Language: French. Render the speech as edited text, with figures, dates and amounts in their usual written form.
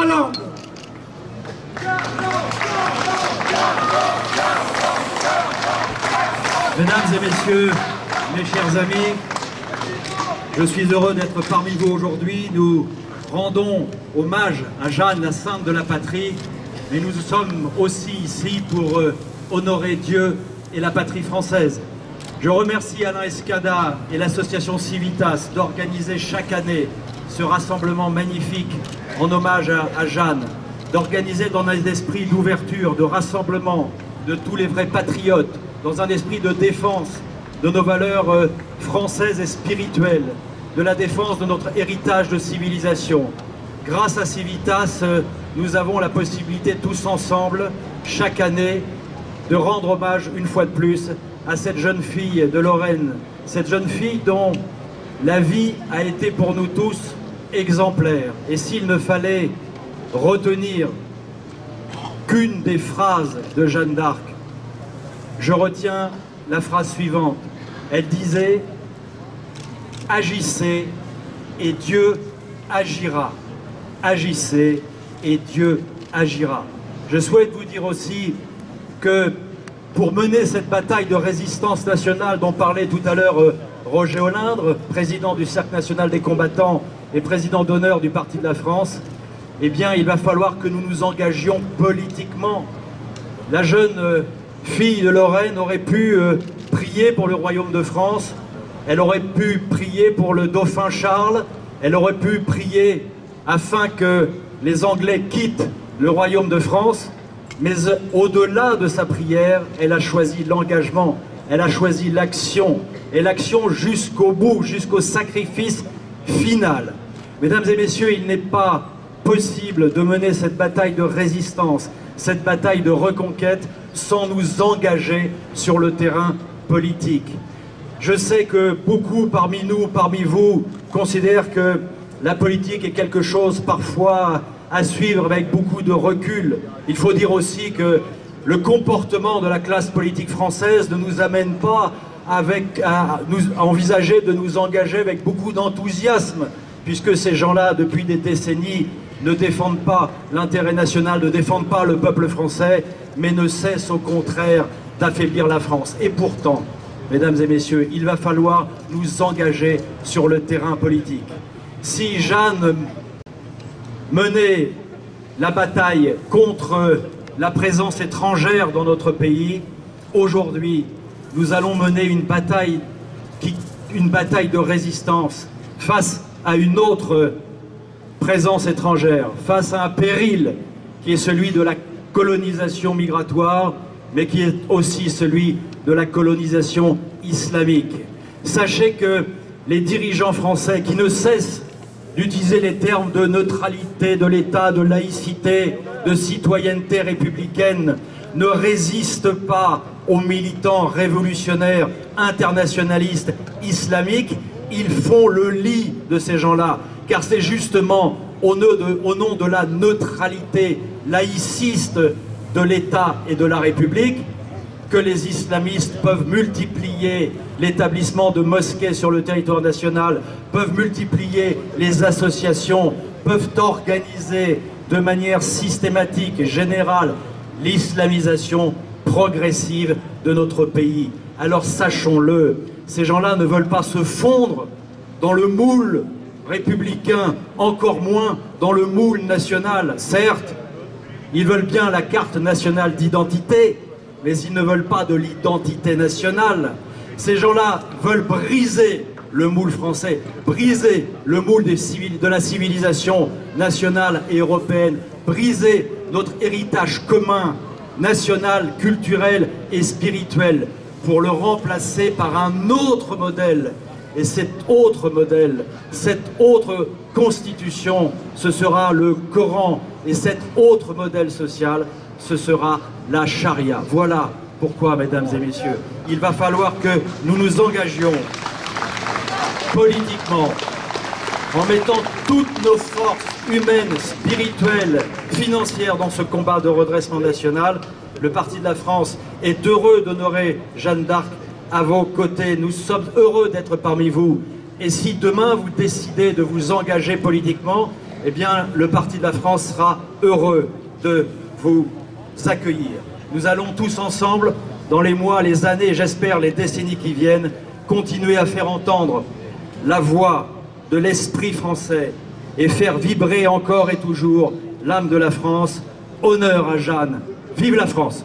Hollande. Mesdames et messieurs, mes chers amis, je suis heureux d'être parmi vous aujourd'hui. Nous rendons hommage à Jeanne, la sainte de la patrie, mais nous sommes aussi ici pour honorer Dieu et la patrie française. Je remercie Alain Escada et l'association Civitas d'organiser chaque année ce rassemblement magnifique en hommage à Jeanne, d'organiser dans un esprit d'ouverture, de rassemblement de tous les vrais patriotes, dans un esprit de défense de nos valeurs françaises et spirituelles, de la défense de notre héritage de civilisation. Grâce à Civitas, nous avons la possibilité tous ensemble, chaque année, de rendre hommage une fois de plus à cette jeune fille de Lorraine, cette jeune fille dont la vie a été pour nous tous exemplaire. Et s'il ne fallait retenir qu'une des phrases de Jeanne d'Arc, je retiens la phrase suivante. Elle disait « Agissez et Dieu agira. Agissez et Dieu agira. » Je souhaite vous dire aussi que pour mener cette bataille de résistance nationale dont parlait tout à l'heure Roger Olindre, président du Cercle national des combattants et président d'honneur du Parti de la France, eh bien il va falloir que nous nous engagions politiquement. La jeune fille de Lorraine aurait pu prier pour le royaume de France, elle aurait pu prier pour le dauphin Charles, elle aurait pu prier afin que les Anglais quittent le royaume de France, mais au-delà de sa prière, elle a choisi l'engagement, elle a choisi l'action, et l'action jusqu'au bout, jusqu'au sacrifice final. Mesdames et messieurs, il n'est pas possible de mener cette bataille de résistance, cette bataille de reconquête, sans nous engager sur le terrain politique. Je sais que beaucoup parmi nous, parmi vous, considèrent que la politique est quelque chose parfois à suivre avec beaucoup de recul. Il faut dire aussi que le comportement de la classe politique française ne nous amène pas à envisager de nous engager avec beaucoup d'enthousiasme, puisque ces gens-là, depuis des décennies, ne défendent pas l'intérêt national, ne défendent pas le peuple français, mais ne cessent au contraire d'affaiblir la France. Et pourtant, mesdames et messieurs, il va falloir nous engager sur le terrain politique. Si Jeanne menait la bataille contre la présence étrangère dans notre pays, aujourd'hui, nous allons mener une bataille de résistance face à une autre présence étrangère, face à un péril qui est celui de la colonisation migratoire, mais qui est aussi celui de la colonisation islamique. Sachez que les dirigeants français qui ne cessent d'utiliser les termes de neutralité de l'État, de laïcité, de citoyenneté républicaine, ne résistent pas aux militants révolutionnaires, internationalistes, islamiques. Ils font le lit de ces gens-là, car c'est justement au nom de la neutralité laïciste de l'État et de la République que les islamistes peuvent multiplier l'établissement de mosquées sur le territoire national, peuvent multiplier les associations, peuvent organiser de manière systématique et générale l'islamisation progressive de notre pays. Alors sachons-le, ces gens-là ne veulent pas se fondre dans le moule républicain, encore moins dans le moule national. Certes, ils veulent bien la carte nationale d'identité, mais ils ne veulent pas de l'identité nationale. Ces gens-là veulent briser le moule français, briser le moule de la civilisation nationale et européenne, briser notre héritage commun, national, culturel et spirituel, pour le remplacer par un autre modèle. Et cet autre modèle, cette autre constitution, ce sera le Coran. Et cet autre modèle social, ce sera la charia. Voilà pourquoi, mesdames et messieurs, il va falloir que nous nous engagions politiquement, en mettant toutes nos forces humaines, spirituelles, financières dans ce combat de redressement national. Le Parti de la France est heureux d'honorer Jeanne d'Arc à vos côtés. Nous sommes heureux d'être parmi vous. Et si demain vous décidez de vous engager politiquement, eh bien, le Parti de la France sera heureux de vous accueillir. Nous allons tous ensemble, dans les mois, les années, j'espère les décennies qui viennent, continuer à faire entendre la voix de l'esprit français et faire vibrer encore et toujours l'âme de la France. Honneur à Jeanne. Vive la France!